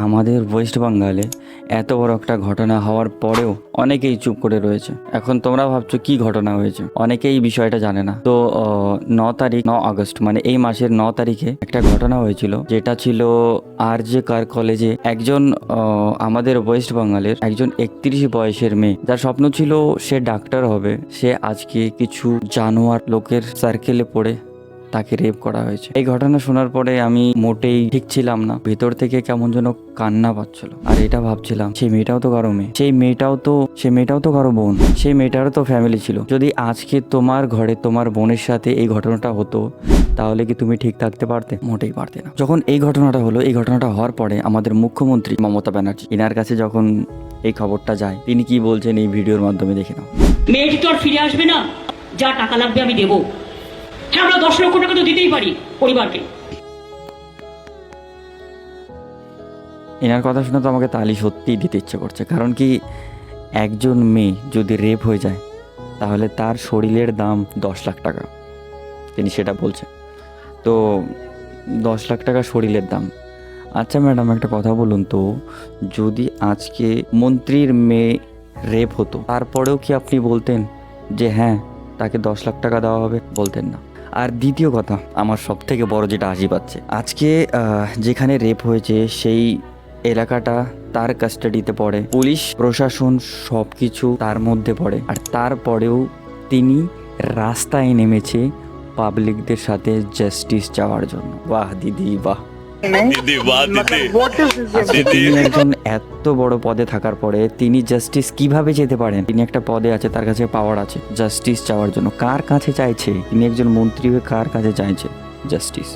আমাদের ওয়েস্ট বেঙ্গলে এত বড় একটা ঘটনা হওয়ার পরেও অনেকেই চুপ করে রয়েছে। এখন তোমরা ভাবছো কি ঘটনা হয়েছে, অনেকেই এই বিষয়টা জানে না। তো 9 আগস্ট মানে এই মাসের 9 তারিখে একটা ঘটনা হয়েছিল, যেটা ছিল RJ কার কলেজে। একজন আমাদের ওয়েস্ট বেঙ্গলের একজন 31 বয়সের মেয়ে, যার স্বপ্ন ছিল সে ডাক্তার হবে, সে আজকে কিছু জানোয়ার লোকের সার্কেলে পড়ে তাকে রেপ করা হয়েছে। এই ঘটনা শোনার পরে আমি মোটেই ঠিক ছিলাম না, ভেতর থেকে কেমন যেন কান্না পাচ্ছিল। আর এটা ভাবছিলাম, সেই মেয়েটাও তো কারো মেয়ে, সেই মেয়েটাও তো কারো বোন, সেই মেয়েটারও তো ফ্যামিলি ছিল। যদি আজকে তোমার ঘরে তোমার বোনের সাথে এই ঘটনাটা হতো, তাহলে কি তুমি ঠিক থাকতে পারতে? মোটেই পারতে না। যখন এই ঘটনাটা হলো, এই ঘটনাটা হওয়ার পরে আমাদের মুখ্যমন্ত্রী মমতা ব্যানার্জি, এনার কাছে যখন এই খবরটা যায়, তিনি কি বলছেন এই ভিডিওর মাধ্যমে দেখে নাও। মেয়েটি তো আর ফিরে আসবে না, যা টাকা লাগবে আমি দেবো। হ্যাঁ, আমরা 10 লক্ষ টাকা তো দিতেই পারি পরিবারকে। এনার কথা শুনে তো আমাকে তালি সত্যিই দিতে ইচ্ছে করছে। কারণ কি, একজন মেয়ে যদি রেপ হয়ে যায়, তাহলে তার শরীরের দাম 10 লাখ টাকা, তিনি সেটা বলছেন। তো 10 লাখ টাকা শরীরের দাম। আচ্ছা ম্যাডাম, একটা কথা বলুন তো, যদি আজকে মন্ত্রীর মেয়ে রেপ হতো, তারপরেও কি আপনি বলতেন যে হ্যাঁ তাকে 10 লাখ টাকা দেওয়া হবে? বলতেন না। আর দ্বিতীয় কথা, আমার সব থেকে বড় যেটা হাসি পাচ্ছে, আজকে যেখানে রেপ হয়েছে সেই এলাকাটা তার কাস্টাডিতে পড়ে, পুলিশ প্রশাসন সব কিছু তার মধ্যে পড়ে, আর তারপরেও তিনি রাস্তায় নেমেছে পাবলিকদের সাথে জাস্টিস চাওয়ার জন্য। বাহ দিদি, বাহ दीदी वाह दीदी আজকে তিনি একজন এত বড় পদে থাকার পরে তিনি জাস্টিস কিভাবে যেতে পারেন? তিনি একটা পদে আছে, তার কাছে পাওয়ার আছে জাস্টিস চাওয়ার জন্য। কার কাছে চাইছে? তিনি একজন মন্ত্রী হয়ে কার কাছে চাইছে জাস্টিস?